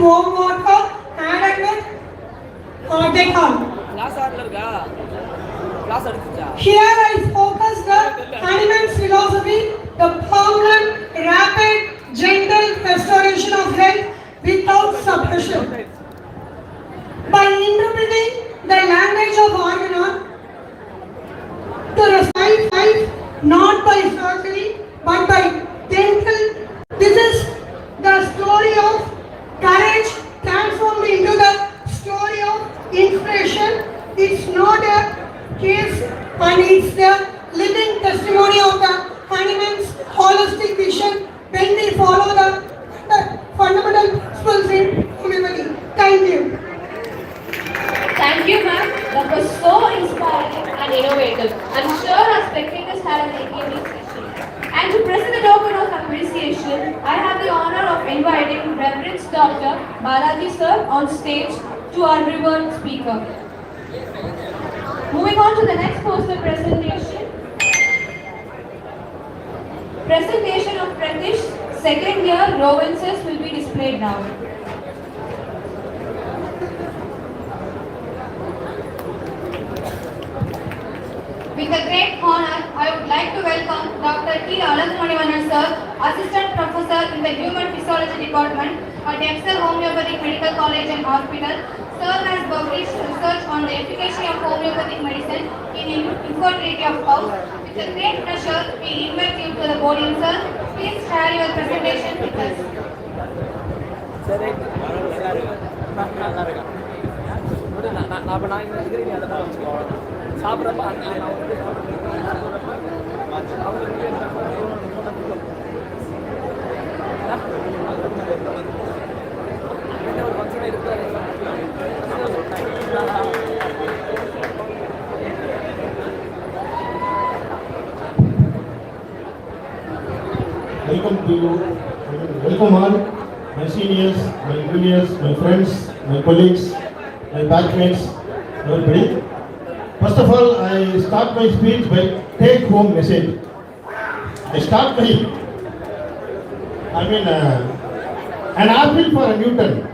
warm water added with alcohol. Here I focus the animal's philosophy, the permanent, rapid, gentle restoration of health without suppression. By interpreting the language of organon to revive life not by surgery but by dental, this is the story of courage transformed into the story of inspiration. It's not a case and it's the living testimony of the animal's holistic vision when we follow the fundamental principles in humanity. Thank you. Thank you, ma'am. That was so inspiring and innovative. I'm sure our spectators had an engaging session. And to present the token of appreciation, I have the honor of inviting Reverend Dr. Balaji sir on stage to our revered speaker. Moving on to the next poster presentation. Presentation of Pratish second year rowances will be displayed now. With a great honor, I would like to welcome Dr. T. Alanthmanivanan sir, Assistant Professor in the Human Physiology Department at Excel Homeopathic Medical College and Hospital. Sir has published research on the efficacy of homeopathic medicine in infertility of cows. With a great pleasure, we invite you to the podium, sir. Please share your presentation with us. Welcome all, my seniors, my juniors, my friends, my colleagues, my batchmates, everybody. First of all, I start my speech by take-home message. I start by, an apple for Newton,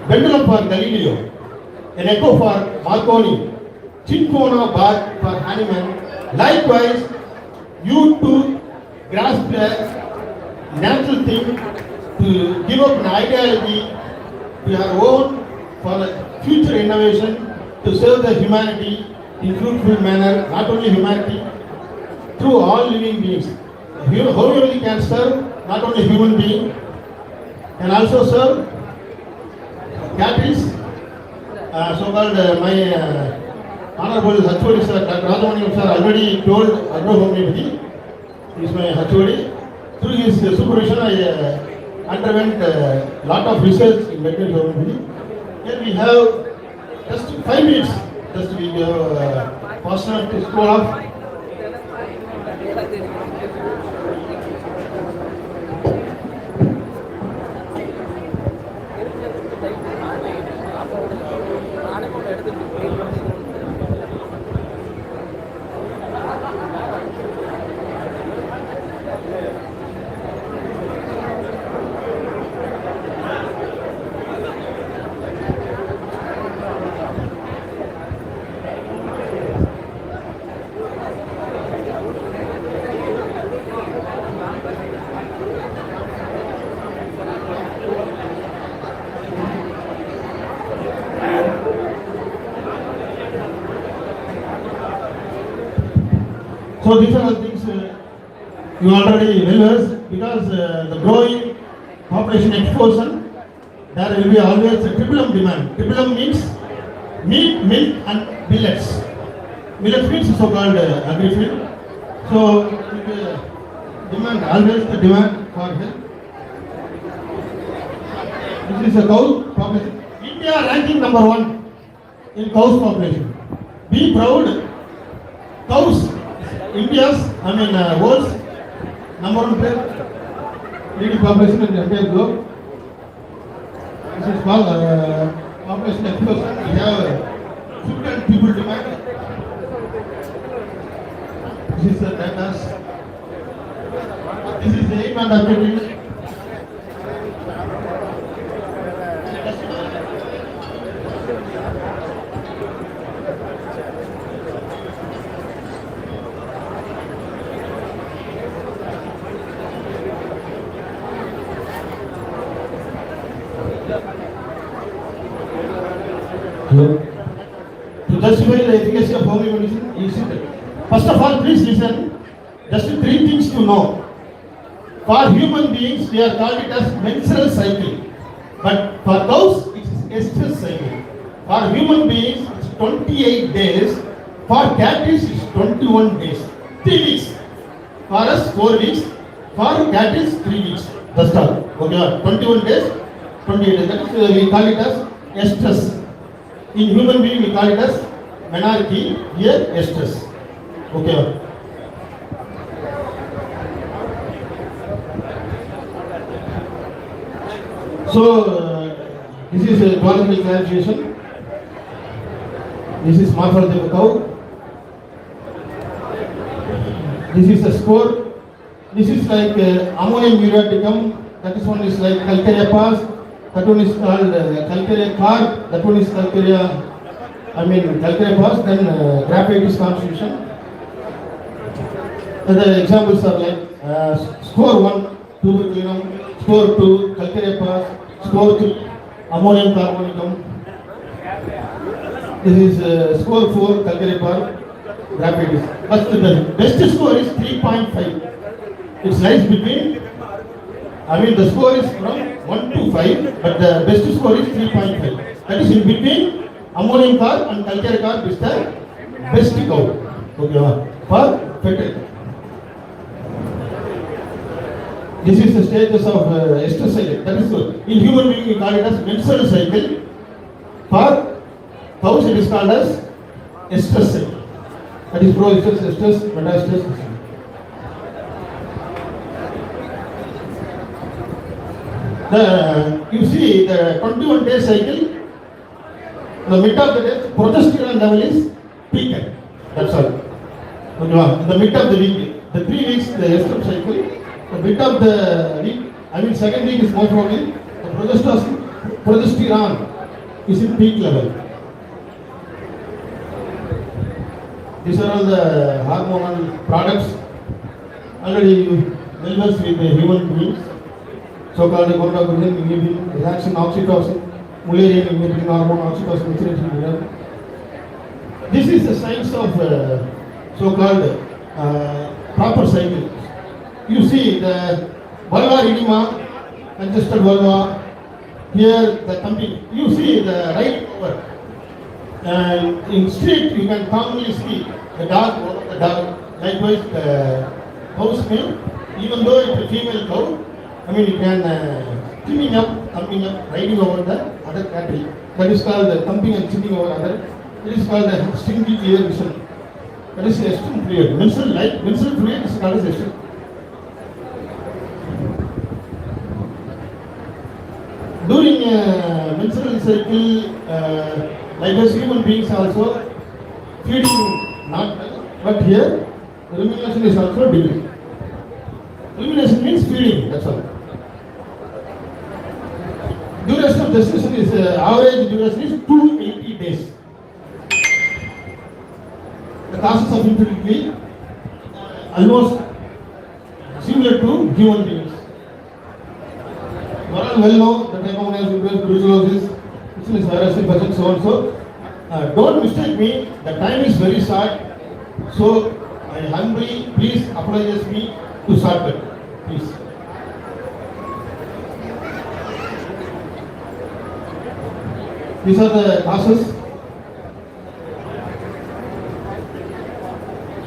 pendulum for Galileo, an echo for Marconi, cinchona bar for Hahnemann. Likewise, you too grasp a natural thing to give up an ideology to your own for the future innovation to serve the humanity in fruitful manner, not only humanity, through all living beings. Homeopathy can serve not only human being, can also serve cattle. So-called my Honorable HOD sir, Dr. Rajamani sir already told agro-homeopathy. He is my HOD. Through his supervision, I underwent a lot of research in medical homeopathy. Here we have just 5 minutes, just we give personal to scroll off. So these are the things you already realize, because the growing population explosion, there will be always a tripleum demand. Tripleum means meat, milk and millets. Millets means so-called agri-food. So demand, always the demand for health. This is a cow population. India ranking number 1 in cows population. Be proud. Cows, India's, world's number 1 leading population in the entire globe. This is called population explosion. We have 50 people demand. This is the data. This is the aim and objective. Hello. To justify the efficacy of homely medicine, is first of all, please listen. Just three things to know. For human beings, we are called it as menstrual cycle. But for cows, it is estrous cycle. For human beings, it's 28 days. For cattle, it's 21 days. 3 weeks. For us, 4 weeks. For cattle, 3 weeks. That's all. Okay, 21 days, 28 days. That is, we call it as estrus. In human being, we call it as menarche. Here, estrus. Okay. So, this is a biological clarification. This is morphology of the cow. This is a spore. This is like ammonium muriaticum. That is one is like calcarea pars. That one is called calcarea carp. That one is calcarea pars. Then graphitis constitution. The examples are like spore 1, tuberculinum, spore 2, calcarea pars, spore 3, ammonium carbonicum. This is score 4, calcarea par, graphitis. But the best score is 3.5. It lies between, the score is from 1 to 5, but the best score is 3.5. That is in between ammonium carb and calcarea carb is the best cow. Okay, for fertility. This is the stages of estrous cycle. That is good. In human being, we call it as menstrual cycle. For cows, it is called as estrous cycle. That is proestrus, estrus, metaestrus. You see the 21-day cycle. The mid of the day, progesterone level is peaked. That's all. In the mid of the week, the 3 weeks, the estrous cycle. The mid of the week, second week is more probably the progesterone is in peak level. These are all the hormonal products already well versed with the human beings. So-called gonadotropin, inhibin, relaxin, oxytocin, mullerian inhibiting hormone, oxytocin, methylation. This is the science of so-called proper cycle. You see the vulvar edema, congested vulva, here the thumping. You see the right over. And in street you can commonly see the dog, likewise the cow's milk, even though it's a female cow, you can cleaning up, thumping up, riding over the other cattle. That is called the thumping and sitting over other. It is called the distinctly clear vision. That is the estrous fluid. Menstrual fluid is called as estrous. During menstrual cycle, like as human beings also feeding not, but here rumination is also different. Rumination means feeding. That's all. Duration of gestation is average duration is 280 days. The causes of infertility almost similar to human beings. Well known the type of brucellosis, which is viruses, so on so. Don't mistake me. The time is very short, so I humbly please apologize me to shortcut, please. These are the causes.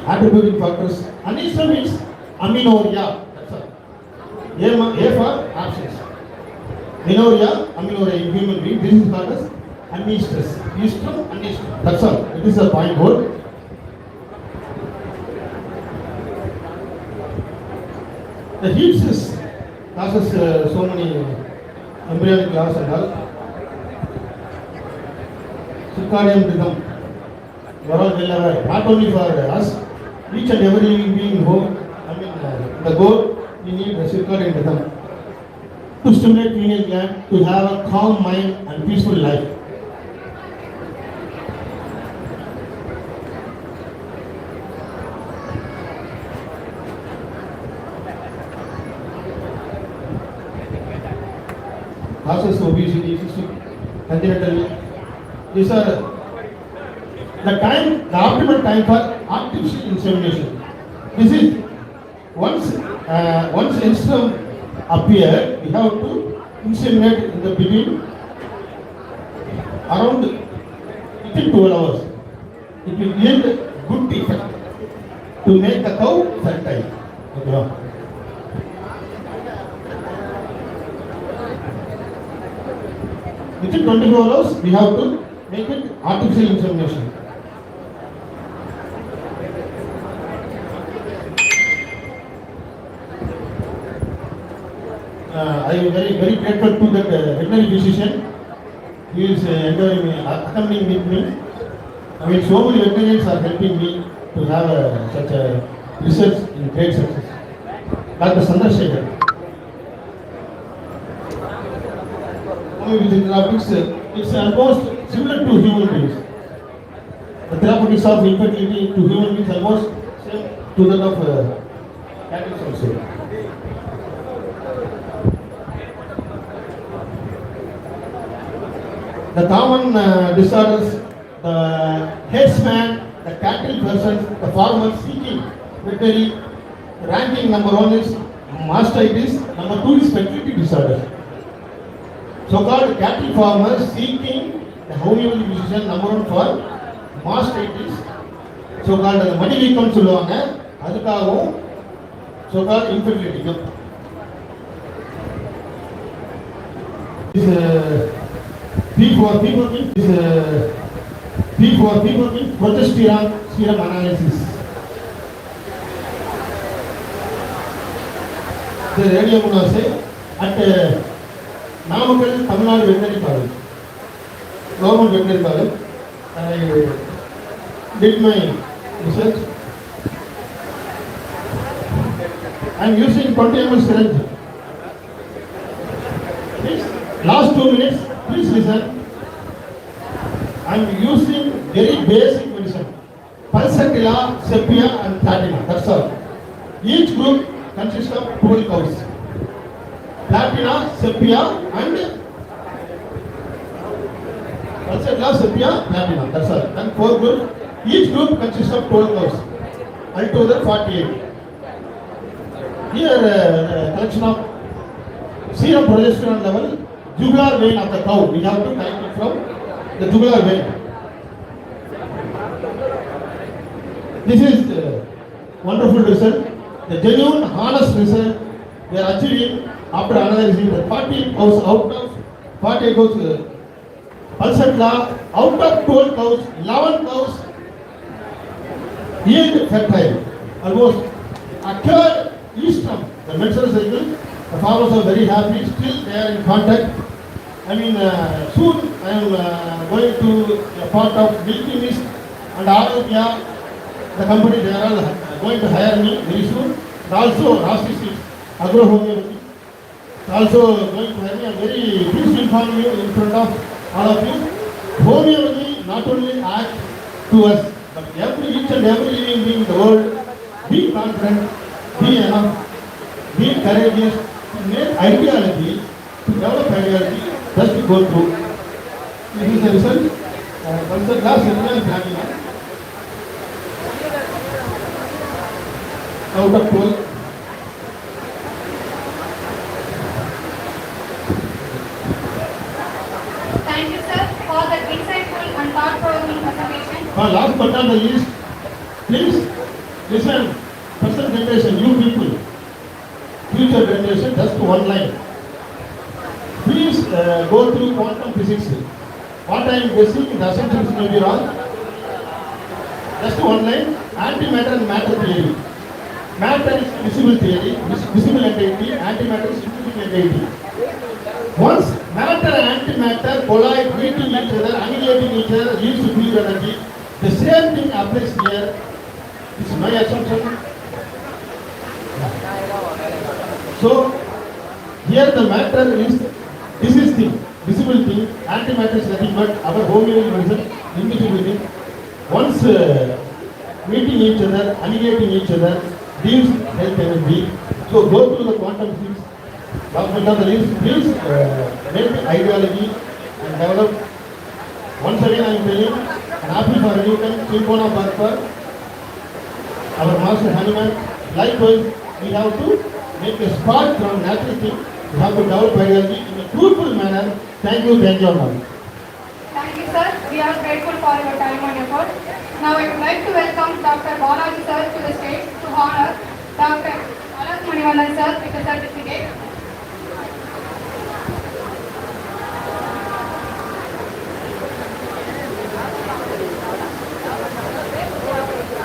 Attributing factors. Anistra means amenorrhea. That's all. A for absence. Amenorrhea, in human being. This is called as anestrus. Estrum, anestrus. That's all. It is a point word. The heat stress causes so many embryonic loss and all. Circadian rhythm. You are all well aware. Not only for us, each and every living being home, the goal, we need a circadian rhythm to stimulate pineal gland to have a calm mind and peaceful life. Causes obesity, congenital These are the optimal time for artificial insemination. This is once instem appear, we have to inseminate in the beginning around within 12 hours. It will yield good effect to make the cow fertile. Okay. Within 24 hours, we have to make it artificial insemination. I am very grateful to that veterinary physician. He is accompanying with me. I mean, so many veterinarians are helping me to have such a research in great success. Dr. Sandarshekhar. With the therapeutics, it's almost similar to human beings. The therapeutics of infertility to human beings almost same to that of cattle also. The common disorders, the headsman, the cattle persons, the farmers seeking veterinary, ranking number 1 is mastitis, number 2 is fertility disorders. So-called cattle farmers seeking the homeopathy physician, number 1 for mastitis, so-called மடி வீக்கம் சொல்லுவாங்க, அதுக்காகவும் so-called infertility. P for people means progesterone serum analysis. The radiography at Namakkal Tamil Nadu Veterinary College, Government Veterinary College. I did my research. I am using 20 ml syringe. Please, last 2 minutes, please listen. I am using very basic medicine. Pulsatilla, sepia and platina. That's all. Each group consists of 12 cows. Platina, sepia and pulsatilla, sepia, platina. That's all. And 4 groups. Each group consists of 12 cows. Altogether 48. Here collection of serum progesterone level, jugular vein of the cow. We have to collect it from the jugular vein. This is the wonderful result. The genuine, honest result we are achieving after analyzing the 40 cows out of 48 cows. Pulsatilla, out of 12 cows, 11 cows yield fertile. Almost occurred eastern, the menstrual cycle. The farmers are very happy. Still they are in contact. I mean, soon I am going to a part of Milky Mist and Arogya. The company, they are all going to hire me very soon. And also, Rasi Seeds, Agro Homeopathy, also going to hire me. I am very pleased to inform you in front of all of you. Homeopathy not only acts to us, but each and every living being in the world, be confident, be enough, be courageous, to make ideology, to develop ideology, just to go through. This is the result. Pulsatilla, sepia and platina. Out of 12. Thank you, sir, for that insightful and thought-provoking presentation. Last but not the least, please listen, present generation, you people, future generation, just one line. Please go through quantum physics. What I am guessing, the assumptions may be wrong. Just one line, antimatter and matter theory. Matter is visible theory, visible entity, antimatter is invisible entity. Once matter and antimatter collide, meeting each other, annihilating each other, leads to pure energy. The same thing applies here. This is my assumption. So, here the matter is, this is the visible thing, antimatter is nothing but our homeopathic medicine, invisible thing. Once meeting each other, annihilating each other, gives health energy. So, go through the quantum physics. Please make ideology and develop Once again I am telling, an apple for a Newton, Symphono for our master Hanuman. Likewise, we have to make a spark from natural thing. We have to develop biology in a truthful manner. Thank you, all. Thank you, sir. We are grateful for your time and effort. Now I would like to welcome Dr. Balaji sir to the stage to honor Dr. Alas Manivanan sir with a certificate.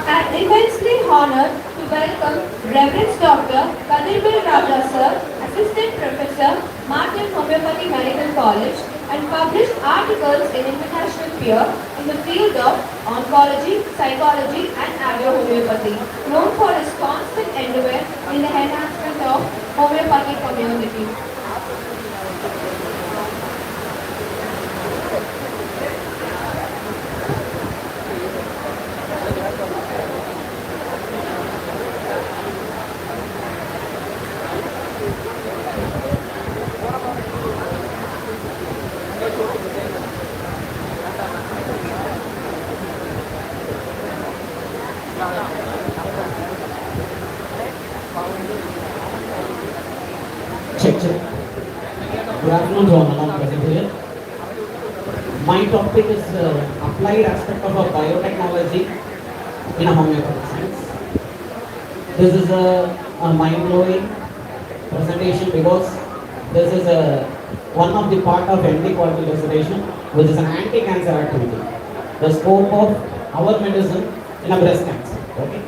I am immensely honored to welcome Reverend Dr. Kadirbil Raja sir, Assistant Professor, Martin Homeopathy Medical College, and published articles in international peer in the field of oncology, psychology and agro-homeopathy, known for his constant endeavor in the enhancement of homeopathy community. Check. Good afternoon to all present here. My topic is applied aspect of a biotechnology in a homeopathic science. This is a mind-blowing presentation because this is one of the part of MD quality presentation, which is an anti-cancer activity. The scope of our medicine in a breast cancer. Okay.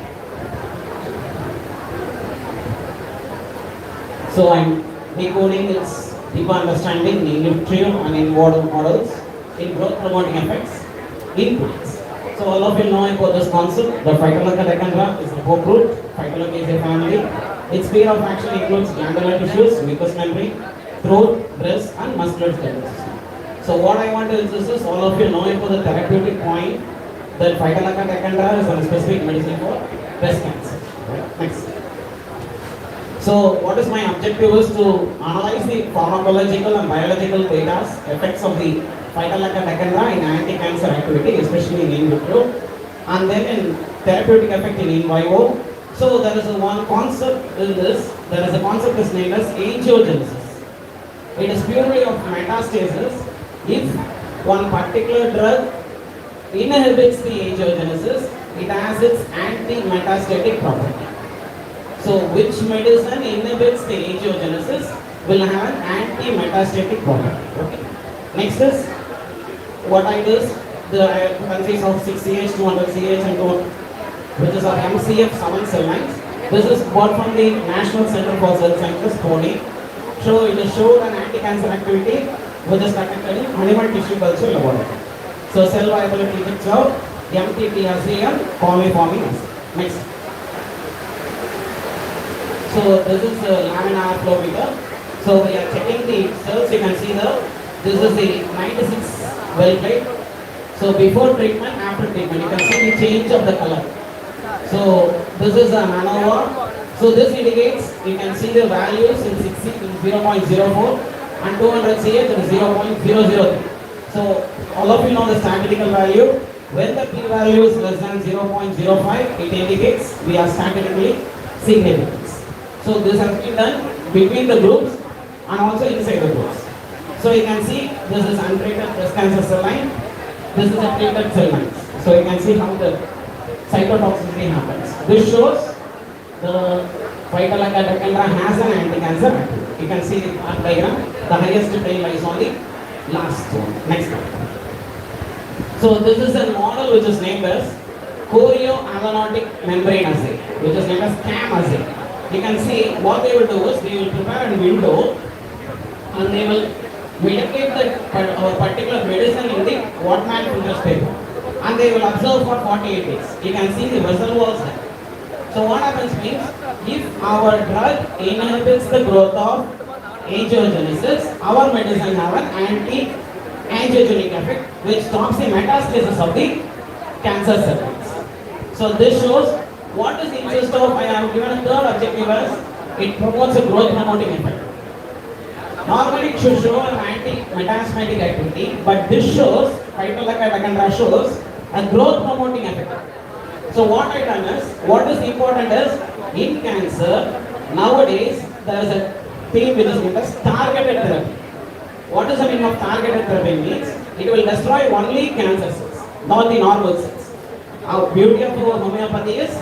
So I'm decoding its deeper understanding in nutrient and in water models, in growth promoting effects, in plants. So all of you know about this concept. The Phytolacca decandra is the poke root. Phytolacca family. Its sphere of action includes glandular tissues, mucous membrane, throat, breast, and muscular skeletal system. So what I want to insist is all of you know about the therapeutic point that Phytolacca decandra is a specific medicine for breast cancer. Right? Next. So what is my objective is to analyze the pharmacological and biological data effects of the Phytolacca decandra in anti-cancer activity, especially in vitro, and then in therapeutic effect in vivo. So there is one concept in this. There is a concept is named as angiogenesis. It is purely of metastasis. If one particular drug inhibits the angiogenesis, it has its anti-metastatic property. So which medicine inhibits the angiogenesis will have an anti-metastatic property. Okay. Next is what I do is the consists of 6CH, 200CH and 200, which is our MCF7 cell lines. This is bought from the National Center for Cell Sciences, Pune. So it is showed an anti-cancer activity which is conducted in animal tissue culture laboratory. So cell viability checks out MTTRCM, forming acid. Next. So this is the laminar flow meter. So we are checking the cells. You can see this is the 96 well plate. So before treatment, after treatment, you can see the change of the color. So this is a NanoVar. So this indicates, you can see the values in 60 in 0.04 and 200 CH in 0.003. So all of you know the statistical value. When the p value is less than 0.05, it indicates we are statistically significant. So this has been done between the groups and also inside the groups. So you can see this is untreated breast cancer cell line. This is a treated cell lines. So you can see how the cytotoxicity happens. This shows the Phytolacca decandra has an anti-cancer activity. You can see the art diagram. The highest tail lies on the last one. Next one. So this is a model which is named as chorioalanotic membrane assay, which is named as CAM assay. You can see what they will do is they will prepare a window and they will medicate the particular medicine in the Wattman filter paper and they will observe for 48 days. You can see the vessel walls there. So what happens means if our drug inhibits the growth of angiogenesis, our medicine have an anti-angiogenic effect which stops the metastasis of the cancer cells. So this shows what is the interest of, I have given a third objective as it promotes a growth promoting effect. Normally it should show an anti-metastatic activity, but this shows Phytolacca shows a growth promoting effect. So what I done is, what is important is, in cancer, nowadays, there is a thing which is known as targeted therapy. What is the meaning of targeted therapy means? It will destroy only cancer cells, not the normal cells. Our beauty of our homeopathy is,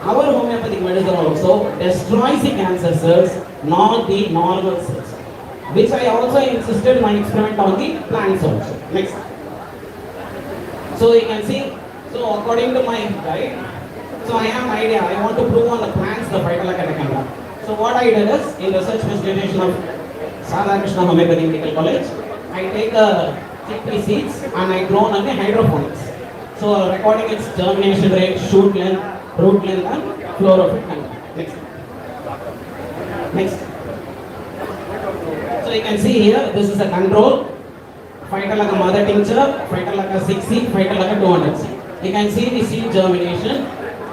our homeopathic medicine also destroys the cancer cells, not the normal cells. Which I also insisted my experiment on the plants also. Next. So you can see, so according to my guide, so I have an idea, I want to prove on the plants the Phytolacca. So what I did is, in research facilitation of Sadhakrishna Homeopathy Medical College, I take chickpea seeds and I grow on the hydroponics. So recording its germination rate, shoot length, root length and chlorophyll content. Next. Next. So you can see here, this is a control. Phytolacca mother tincture, Phytolacca 6C, Phytolacca 200C. You can see the seed germination.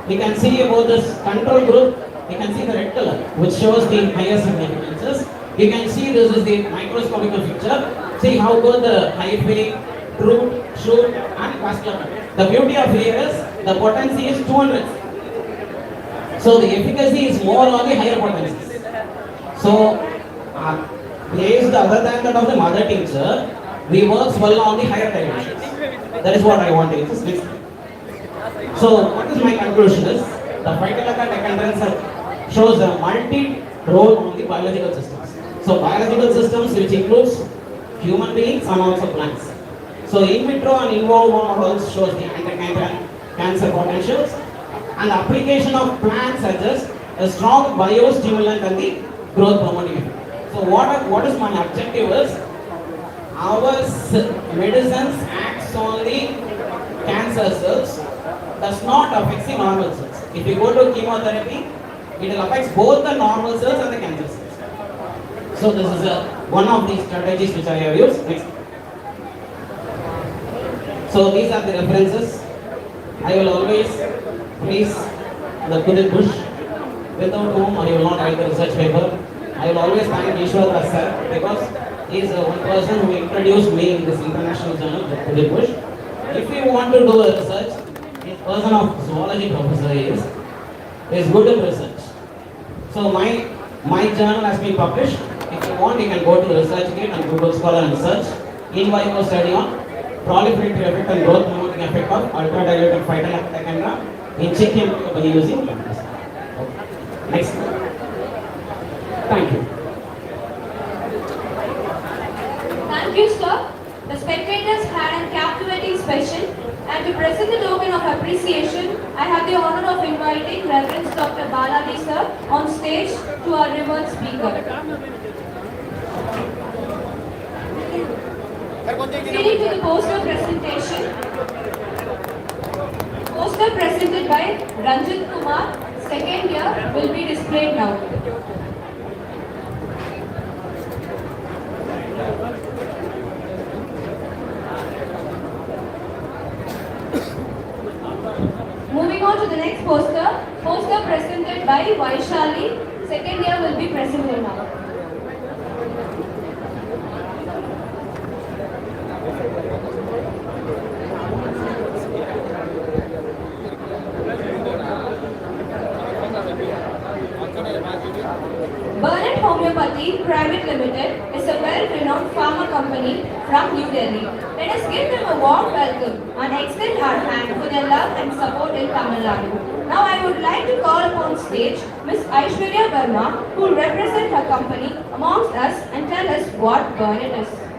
You can see about this control group. You can see the red color, which shows the higher significances. You can see this is the microscopical picture. See how good the hyphae, root, shoot and vascular. The beauty of here is, the potency is 200. So the efficacy is more on the higher potencies. So, placed other than that of the mother tincture, we work well on the higher dimensions. That is what I want to insist. So, what is my conclusion is, the Phytolacca decandence shows a multi-role on the biological systems. So, biological systems which includes human beings and also plants. So, in vitro and in vivo models shows the anti-cancer potentials, and the application of plants suggests a strong biostimulant and the growth promoting effect. So, what is my objective is, our medicines acts on the cancer cells, does not affect the normal cells. If you go to chemotherapy, it affects both the normal cells and the cancer cells. So this is one of the strategies which I have used. Next. So these are the references. I will always praise the Kudit Bush, without whom I will not write the research paper. I will always thank Ishwar sir, because he is one person who introduced me in this international journal, the Kudit Bush. If you want to do a research, a person of zoology professor is good in research. So my journal has been published. If you want, you can go to the ResearchGate and Google Scholar and search in vivo study on proliferatory effect and growth promoting effect of ultra-diluted Phytolacca in chicken by using plants. Next. Thank you. Thank you, sir. The spectators had a captivating session, and to present the token of appreciation, I have the honor of inviting Reverend Dr. Balaji sir on stage to our revered speaker. Leading to the poster presentation. Poster presented by Ranjit Kumar, second year, will be displayed now. Moving on to the next poster. Poster presented by Vaishali, second year, will be presented now. Burnett Homeopathy Private Limited is a well-renowned pharma company from New Delhi. Let us give them a warm welcome and extend our hand for their love and support in Tamil Nadu. Now I would like to call upon stage Ms. Aishwarya Verma, who will represent her company amongst us and tell us what Burnett is.